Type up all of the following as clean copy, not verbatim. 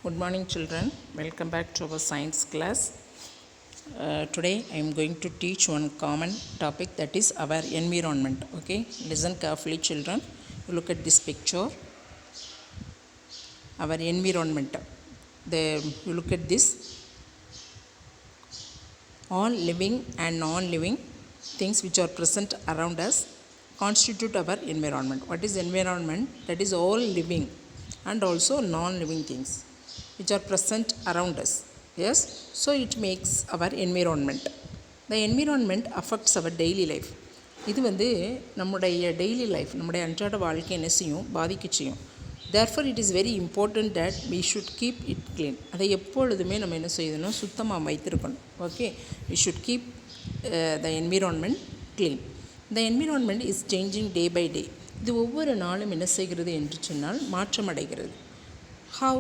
Good morning, children. Welcome back to our science class. Today I am going to teach one common topic, that is our environment. Okay, listen carefully, children. You look at this picture. Our environment. You look at this. All living and non-living things which are present around us constitute our environment. What is environment? That is all living and also non-living things which are present around us. Yes, so it makes our environment. The environment affects our daily life. இது நம்முடைய daily life, நம்முடைய அன்றாட வாழ்க்கை என்ன செய்யும், பாதிக்க செய்யும். Therefore it is very important that we should keep it clean. அதை எப்பொழுதுமே நம்ம என்ன செய்யணும், சுத்தமாக வைத்திருக்கணும். Okay, we should keep the environment clean. The environment is changing day by day. இது ஒவ்வொரு நாளும் என்ன செய்கிறது என்று சொன்னால் மாற்றம் அடைகிறது. How?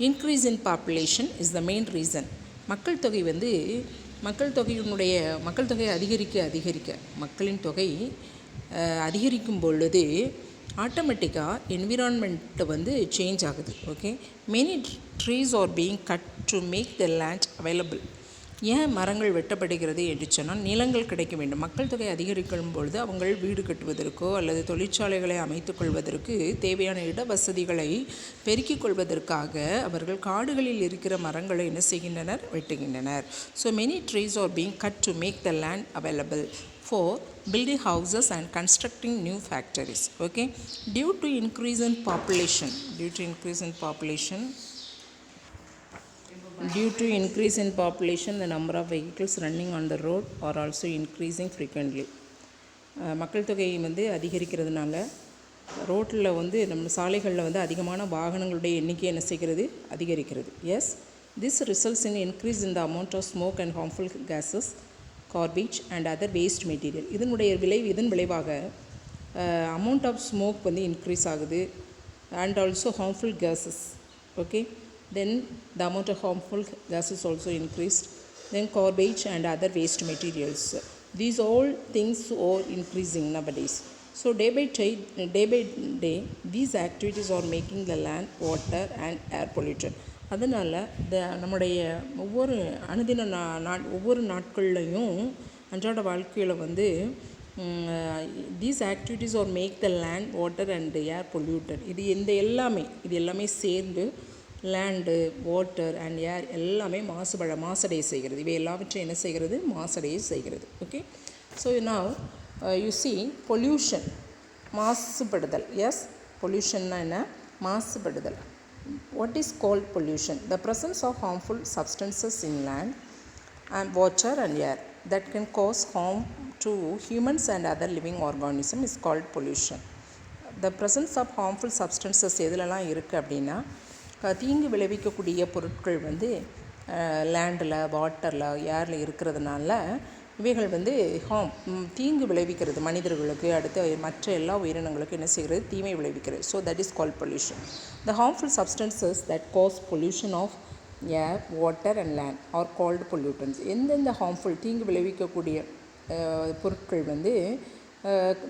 Increase in population is the main reason. மக்கள் தொகை அதிகரிக்க மக்களின் தொகை அதிகரிக்கும் பொழுது ஆட்டோமேட்டிக்காக என்விரான்மெண்ட் சேஞ்ச் ஆகுது. Okay, many trees are being cut to make the land available. ஏன் மரங்கள் வெட்டப்படுகிறது என்று சொன்னால் நிலங்கள் கிடைக்க வேண்டும். மக்கள் தொகை அதிகரிக்கும் பொழுது அவங்க வீடு கட்டுவதற்கோ அல்லது தொழிற்சாலைகளை அமைத்துக் கொள்வதற்கு தேவையான இட வசதிகளை பெருக்கிக் கொள்வதற்காக அவர்கள் காடுகளில் இருக்கிற மரங்களை என்ன செய்கின்றனர், வெட்டுகின்றனர். So many trees are being cut to make the land available for building houses and constructing new factories. Okay, due to increase in population, the number of vehicles running on the road are also increasing frequently. மக்கள் தொகை அதிகரிக்கிறதுனால ரோட்டில் நம்ம சாலைகளில் அதிகமான வாகனங்களுடைய எண்ணிக்கை என்ன செய்கிறது, அதிகரிக்கிறது. Yes, this results in increase in the amount of smoke and harmful gases, garbage and other waste material. இதன் விளைவாக amount of smoke increase ஆகுது and also harmful gases. Okay, then the amount of harmful gases also increased, then garbage and other waste materials. These all things are increasing nowadays. So day by day these activities are making the land, water and air polluted. அதனால் நம்முடைய ஒவ்வொரு நாட்கள்லையும் அன்றாட வாழ்க்கையில் these activities or make the land, water and air polluted. இது எல்லாமே சேர்ந்து land, water and ஏர் எல்லாமே மாசடைய செய்கிறது. இவை எல்லாவற்றையும் என்ன செய்கிறது, மாசடைய செய்கிறது. Okay, so now you see pollution, மாசுபடுதல். எஸ், பொல்யூஷன்னா என்ன, மாசுபடுதல். What is called pollution? The presence of harmful substances in land and water and air that can cause harm to humans and other living organisms is called pollution. The presence of harmful substances எதுலலாம் இருக்குது அப்படின்னா, தீங்கு விளைவிக்கக்கூடிய பொருட்கள் லேண்டில், வாட்டரில், ஏரில் இருக்கிறதுனால இவைகள் தீங்கு விளைவிக்கிறது மனிதர்களுக்கு, அடுத்து மற்ற எல்லா உயிரினங்களுக்கும் என்ன செய்கிறது, தீமை விளைவிக்கிறது. So that is called pollution. The harmful substances that cause pollution of air, water and land are called pollutants. எந்தெந்த ஹார்ம்ஃபுல் தீங்கு விளைவிக்கக்கூடிய பொருட்கள்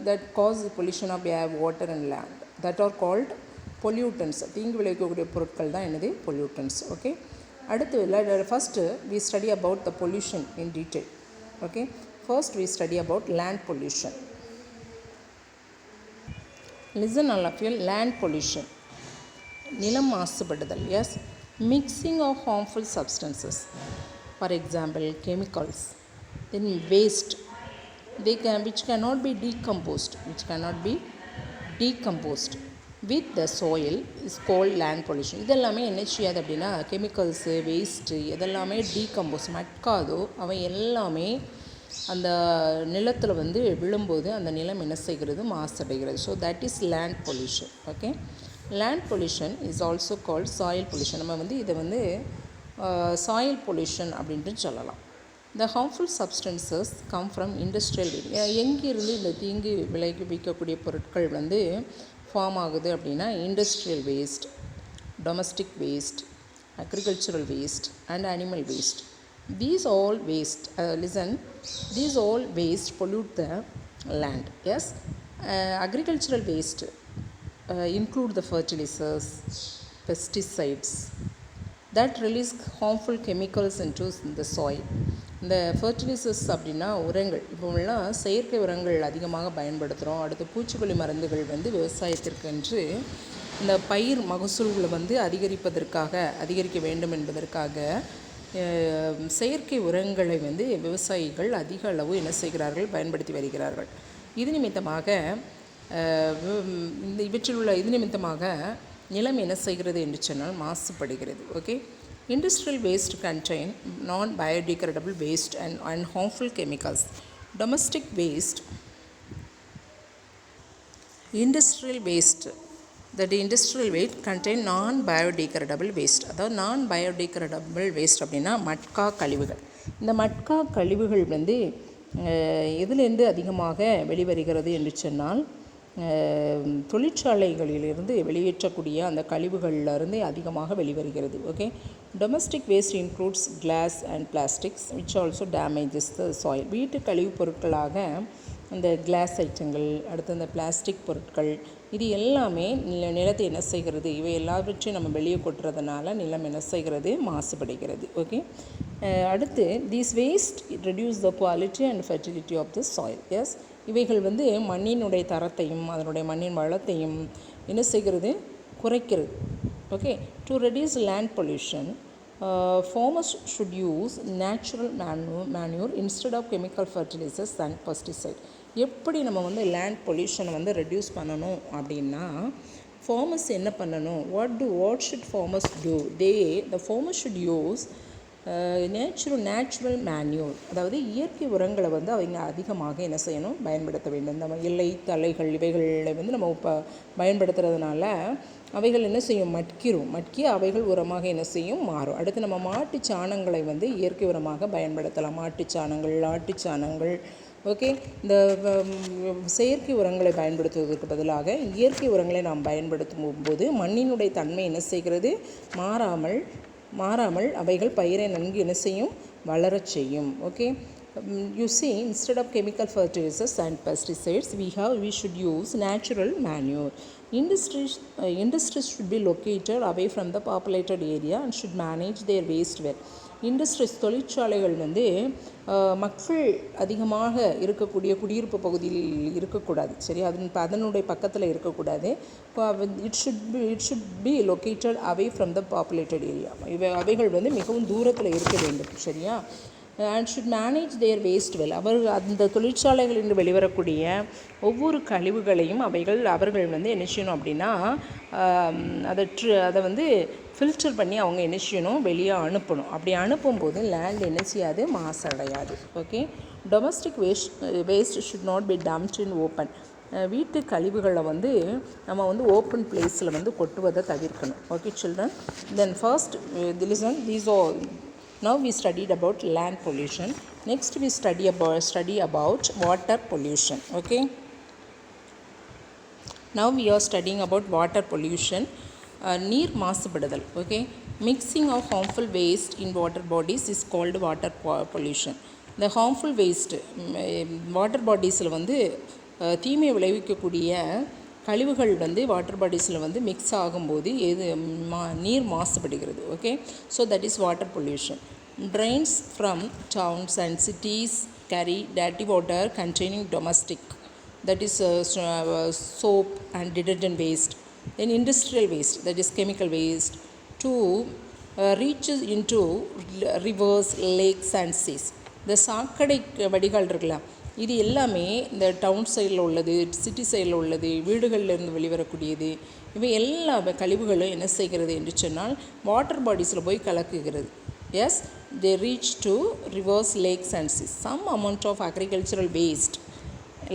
that cause pollution of air, water and land, that are called pollutants. தீங்கு விளைவிக்கக்கூடிய பொருட்கள் தான் என்னது, pollutants. Okay, அடுத்து first we study about the pollution in detail. Okay, first we study about land pollution. Listen all of you. Land pollution, நிலம் மாசுபடுதல். Yes, mixing of harmful substances, for example chemicals, then waste which cannot be decomposed with the soil is called land pollution. இதெல்லாமே என்ன செய்யாது அப்படின்னா, chemicals, waste எதெல்லாமே decompose மட்காதோ அவை எல்லாமே அந்த நிலத்தில் விழும்போது அந்த நிலம் என்ன செய்கிறது, மாசடைகிறது. So that is land pollution. Okay, land pollution is also called soil pollution. நம்ம இதை சாயில் பொல்யூஷன் அப்படின்ட்டு சொல்லலாம். The harmful substances come from industrial. எங்கிருந்து இந்த தீங்கு விளைவிக்கக்கூடிய பொருட்கள் ஃபார்ம் ஆகுது அப்படின்னா, industrial waste, domestic waste, agricultural waste and animal waste. These all waste pollute the land. Yes, agricultural waste include the fertilizers, pesticides, that release harmful chemicals into the soil. இந்த fertilisers அப்படின்னா உரங்கள், இப்போலாம் செயற்கை உரங்கள் அதிகமாக பயன்படுத்துகிறோம். அடுத்து பூச்சிக்கொல்லி மருந்துகள் வந்து விவசாயத்திற்கென்று இந்த பயிர் மகசூல்களை வந்து அதிகரிக்க வேண்டும் என்பதற்காக செயற்கை உரங்களை வந்து விவசாயிகள் அதிக அளவு என்ன செய்கிறார்கள், பயன்படுத்தி வருகிறார்கள். இது நிமித்தமாக நிலம் என்ன செய்கிறது என்று சொன்னால் மாசுபடுகிறது. Okay, industrial waste contain non biodegradable waste and harmful chemicals. Domestic waste, industrial waste contain non biodegradable waste. அதாவது நான் பயோடிகிரேடபிள் வேஸ்ட் அப்படின்னா மட்கா கழிவுகள். இந்த மட்கா கழிவுகள் வந்து எதிலிருந்து அதிகமாக வெளிவருகிறது என்று சொன்னால் தொழிற்சாலைகளிலிருந்து வெளியேற்றக்கூடிய அந்த கழிவுகளிலிருந்து அதிகமாக வெளிவருகிறது. Okay, domestic waste includes glass and plastics which also damages the soil. வீட்டு கழிவுப் பொருட்களாக அந்த கிளாஸ் ஐட்டங்கள், அடுத்து அந்த பிளாஸ்டிக் பொருட்கள், இது எல்லாமே நிலத்தை என்ன செய்கிறது, இவை எல்லாவற்றையும் நம்ம வெளியே கொட்டுறதுனால நிலம் என்ன செய்கிறது, மாசுபடுகிறது. ஓகே, அடுத்து these waste reduce the quality and fertility of the soil. Yes, இவைகள் வந்து மண்ணினுடைய தரத்தையும் அதனுடைய மண்ணின் வளத்தையும் என்ன செய்கிறது, குறைக்கிறது. Okay, to reduce land pollution farmers should use natural manure instead of chemical fertilizers and pesticide. எப்படி நம்ம வந்து லேண்ட் பொல்யூஷனை வந்து ரெடியூஸ் பண்ணணும் அப்படின்னா ஃபார்மர்ஸ் என்ன பண்ணணும், what should farmers do? the farmers should use natural manure, அதாவது இயற்கை உரங்களை வந்து அவங்க அதிகமாக என்ன செய்யணும், பயன்படுத்த வேண்டும். நம்ம இலை தழைகள் இவைகளை வந்து நம்ம பயன்படுத்துறதுனால அவைகள் என்ன செய்யும், மட்கி அவைகள் உரமாக என்ன செய்யும், மாறும். அடுத்து நம்ம மாட்டு சாணங்களை வந்து இயற்கை உரமாக பயன்படுத்தலாம். மாட்டுச்சாணங்கள், ஆட்டுச்சாணங்கள். ஓகே, இந்த செயற்கை உரங்களை பயன்படுத்துவதற்கு பதிலாக இயற்கை உரங்களை நாம் பயன்படுத்தும் போது மண்ணினுடைய தன்மை என்ன செய்கிறது, மாறாமல் அவைகள் பயிரை நன்கு என்ன செய்யும், வளரச் செய்யும். Okay, you see, instead of chemical fertilizers and pesticides we should use natural manure. Industries should be located away from the populated area and should manage their waste well. தொழிற்சாலைகள் வந்து மக்கள் அதிகமாக இருக்கக்கூடிய குடியிருப்பு பகுதியில் இருக்கக்கூடாது. சரி, அதனுடைய பக்கத்தில் இருக்கக்கூடாது. It should be located away from the populated area. அவைகள் வந்து மிகவும் தூரத்தில் இருக்க வேண்டும். சரியா, and should manage their waste well. அந்த தொழிற்சாலைகளிலிருந்து வெளிவரக்கூடிய ஒவ்வொரு கழிவுகளையும் அவர்கள் வந்து என்ன செய்யணும் அப்படின்னா அதை வந்து ஃபில்டர் பண்ணி அவங்க என்ன செய்யணும், வெளியே அனுப்பணும். அப்படி அனுப்பும்போது லேண்ட் என்ன செய்யாது, மாசடையாது. Okay, domestic waste should not be dumped in open. வீட்டு கழிவுகளை வந்து நம்ம வந்து ஓப்பன் பிளேஸில் வந்து கொட்டுவதை தவிர்க்கணும். Okay children, then first listen these all. Now we studied about land pollution. Next we study about water pollution. Okay, now we are studying about water pollution. நீர் மாசுபடுதல். Okay, mixing of harmful waste in water bodies is called water pollution. இந்த harmful waste water பாடிஸில் வந்து தீமை விளைவிக்கக்கூடிய கழிவுகள் வந்து water பாடிஸில் வந்து mix ஆகும்போது நீர் மாசுபடுகிறது. Okay, so that is water pollution. Drains from towns and cities carry dirty water containing domestic, that is soap and detergent waste. Then industrial waste, that is chemical waste, to reaches into rivers, lakes and seas. இந்த சாக்கடை வடிகால் இருக்குல்ல, இது எல்லாமே இந்த down சைடில் உள்ளது, city சைடில் உள்ளது, வீடுகளிலிருந்து வெளிவரக்கூடியது, இவை எல்லா கழிவுகளும் என்ன செய்கிறது என்று சொன்னால் வாட்டர் பாடிஸில் போய் கலக்குகிறது. Yes, they reach to rivers, lakes and seas. Some amount of agricultural waste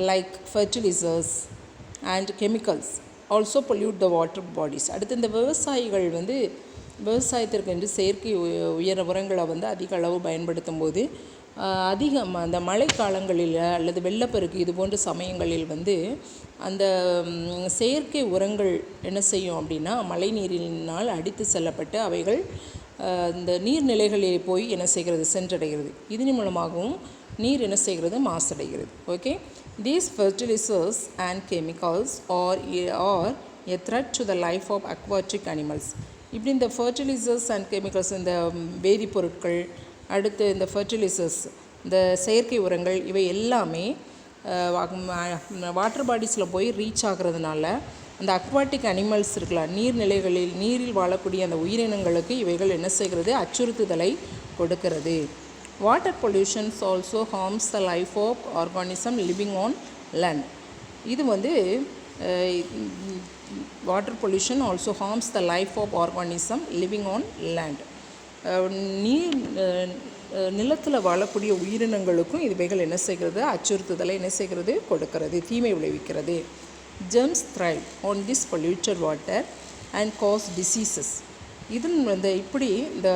like fertilizers and chemicals also pollute the water bodies. அடுத்து இந்த விவசாயிகள் வந்து விவசாயத்திற்கு என்று செயற்கை உரங்களை வந்து அதிக அளவு பயன்படுத்தும் போது அந்த மழை காலங்களில் அல்லது வெள்ளப்பெருக்கு இது போன்ற சமயங்களில் வந்து அந்த செயற்கை உரங்கள் என்ன செய்யும் அப்படின்னா மழை நீரினால் அடித்து செல்லப்பட்டு அவைகள் இந்த நீர்நிலைகளில் போய் என்ன செய்கிறது, சென்றடைகிறது. இதன் மூலமாகவும் நீர் என்ன செய்கிறது, மாசடைகிறது. Okay, these fertilizers and chemicals are a threat to the life of aquatic animals. இப்படி இந்த ஃபர்டிலைசர்ஸ் அண்ட் கெமிக்கல்ஸ், இந்த வேதிப்பொருட்கள், அடுத்து இந்த ஃபர்டிலைசர்ஸ், இந்த செயற்கை உரங்கள், இவை எல்லாமே வாட்டர் பாடிஸில் போய் ரீச் ஆகிறதுனால அந்த அக்வாட்டிக் அனிமல்ஸ் இருக்கலாம், நீர்நிலைகளில் நீரில் வாழக்கூடிய அந்த உயிரினங்களுக்கு இவைகள் என்ன செய்கிறது, அச்சுறுத்துதலை கொடுக்கிறது. Water pollutions also harms the life of organism living on land. இது வந்து water pollution also harms the life of organism living on land. நீர் நிலத்தில் வாழக்கூடிய உயிரினங்களுக்கும் இவைகள் என்ன செய்கிறது, அச்சுறுத்துதலை என்ன செய்கிறது, கொடுக்கிறது, தீமை விளைவிக்கிறது. Germs thrive on this polluted water and cause diseases. இது இப்படி இந்த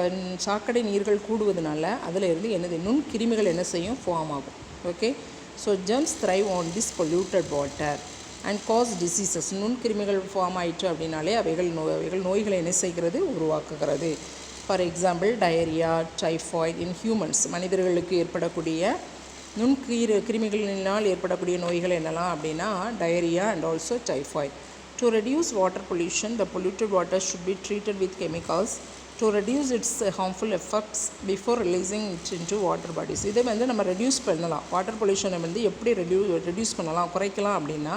சாக்கடை நீர்கள் கூடுவதனால அதில் இருந்து என்னது, நுண்கிருமிகள் என்ன செய்யும், ஃபார்ம் ஆகும். Okay, so germs thrive on this polluted water and cause diseases. நுண்கிருமிகள் ஃபார்ம் ஆயிற்று அப்படின்னாலே அவைகள் நோய்களை என்ன செய்கிறது, உருவாக்குகிறது. For example diarrhoea, typhoid in humans. மனிதர்களுக்கு ஏற்படக்கூடிய கிருமிகளினால் ஏற்படக்கூடிய நோய்கள் என்னலாம் அப்படின்னா diarrhoea and also typhoid. To reduce water pollution, the polluted water should be treated with chemicals to reduce its harmful effects before releasing its into water bodies. இதை நம்ம reduce பண்ணலாம். வாட்டர் பொல்யூஷனை எப்படி ரெடியூஸ் பண்ணலாம், குறைக்கலாம் அப்படின்னா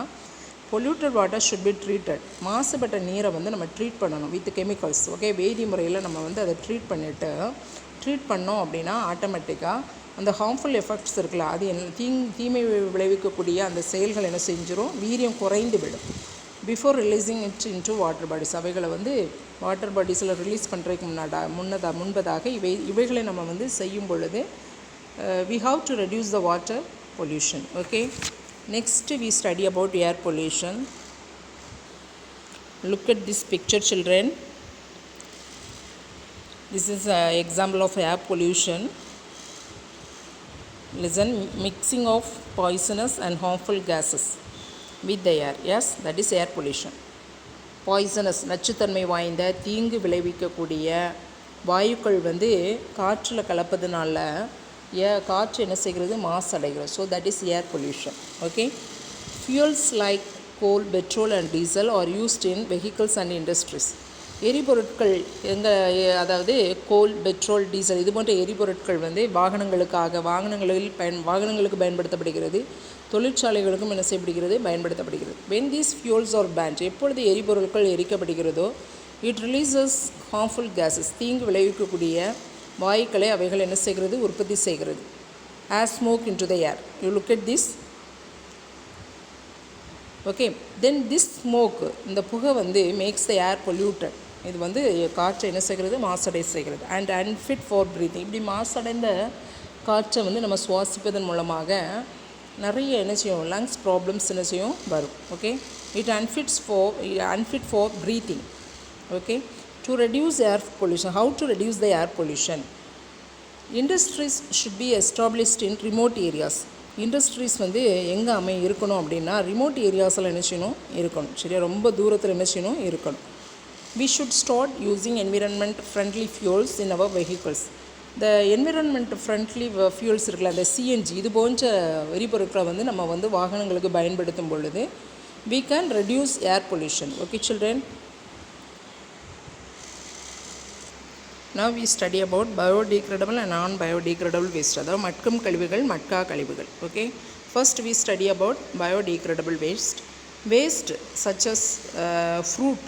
polluted water should be treated. மாசுபட்ட நீரை நம்ம ட்ரீட் பண்ணணும் வித் கெமிக்கல்ஸ். ஓகே, வேதி முறையில் நம்ம அதை ட்ரீட் பண்ணோம் அப்படின்னா ஆட்டோமேட்டிக்காக அந்த ஹார்ம்ஃபுல் எஃபெக்ட்ஸ் இருக்குல்ல, அது தீமை விளைவிக்கக்கூடிய அந்த செயல்கள் என்ன செஞ்சிடும், வீரியம் குறைந்து விடும். Before releasing it into water bodies. அவைகளை வாட்டர் பாடிஸில் ரிலீஸ் பண்ணுறதுக்கு முன்பதாக இவைகளை நம்ம செய்யும் பொழுது we have to reduce the water pollution. Okay, next we study about air pollution. Look at this picture, children. This is an example of air pollution. Listen, mixing of poisonous and harmful gases with the air. Yes, that is air pollution. Poisonous, நச்சுத்தன்மை வாய்ந்த தீங்கு விளைவிக்கக்கூடிய வாயுக்கள் காற்றில் கலப்பதுனால காற்று என்ன செய்கிறது, மாசடைகிறது. So that is air pollution. Okay, fuels like coal, petrol and diesel are used in vehicles and industries. எரிபொருட்கள் அதாவது கோல், பெட்ரோல், டீசல் இது போன்ற எரிபொருட்கள் வாகனங்களுக்கு பயன்படுத்தப்படுகிறது. தொழிற்சாலைகளுக்கும் என்ன செய்யப்படுகிறது, பயன்படுத்தப்படுகிறது. when these fuels are banned, எப்பொழுது எரிபொருட்கள் எரிக்கப்படுகிறதோ it releases harmful gases, தீங்கு விளைவிக்கக்கூடிய வாயுக்களை அவைகள் என்ன செய்கிறது, உற்பத்தி செய்கிறது. as smoke into the air. you look at this. okay, then this smoke, இந்த புகை makes the air polluted. இது காற்றை என்ன செய்கிறது, மாசடை செய்கிறது. And unfit for breathing. இப்படி மாசடைந்த காற்றை நம்ம சுவாசிப்பதன் மூலமாக நிறைய என்ன செய்யும், லங்ஸ் ப்ராப்ளம்ஸ் என்ன செய்யும், வரும். Okay, it unfit for breathing. Okay, to reduce air pollution. How to reduce the air pollution? Industries should be established in remote areas. Industries எங்கே இருக்கணும் அப்படின்னா ரிமோட் ஏரியாஸில் என்ன செய்யணும், இருக்கணும். சரியா, ரொம்ப தூரத்தில் என்ன செய்யணும், இருக்கணும். We should start using environment friendly fuels in our vehicles. The environment friendly fuels இருக்குல்ல, அந்த CNG இது போன்ற எரிபொருட்களை நம்ம வாகனங்களுக்கு பயன்படுத்தும் பொழுது we can reduce air pollution. Okay, children. Now we study about biodegradable and non-biodegradable waste. அதாவது மட்கும் கழிவுகள், மட்கா கழிவுகள். Okay, first we study about biodegradable waste. Waste such as fruit,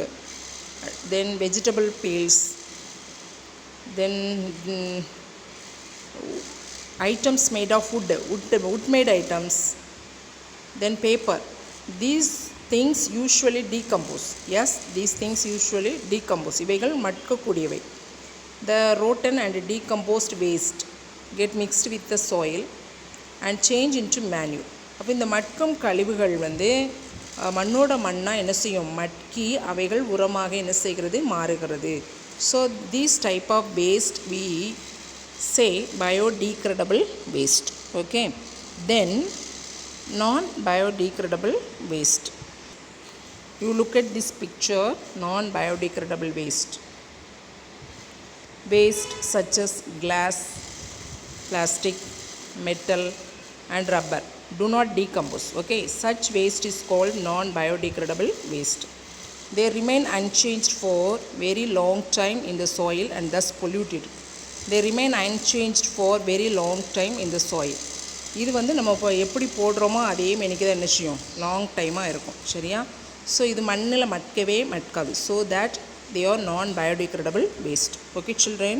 then vegetable peels, then items made of wood made items, then paper. These things usually decompose. Yes, these things usually decompose. இவைகள் மட்கக்கூடியவை. The rotten and decomposed waste get mixed with the soil and change into manure. அப்போ இந்த மட்கும் கழிவுகள் மண்ணோட மண்ணாக என்ன செய்யும், மட்கி அவைகள் உரமாக என்ன செய்கிறது, மாறுகிறது. So these type of waste we say biodegradable waste. Okay, then non-biodegradable waste. You look at this picture, non-biodegradable waste. Waste such as glass, plastic, metal and rubber do not decompose. Okay, such waste is called non-biodegradable waste. they remain unchanged for very long time in the soil and thus polluted. They remain unchanged for very long time in the soil. இது வந்து நம்ம இப்போ எப்படி போடுறோமோ அதே மெனிக்கு தான் என்ன செய்யும், லாங் டைமாக இருக்கும். சரியா? ஸோ இது மண்ணில் மட்கவே மட்காது. So that they are non biodegradable waste. Okay children.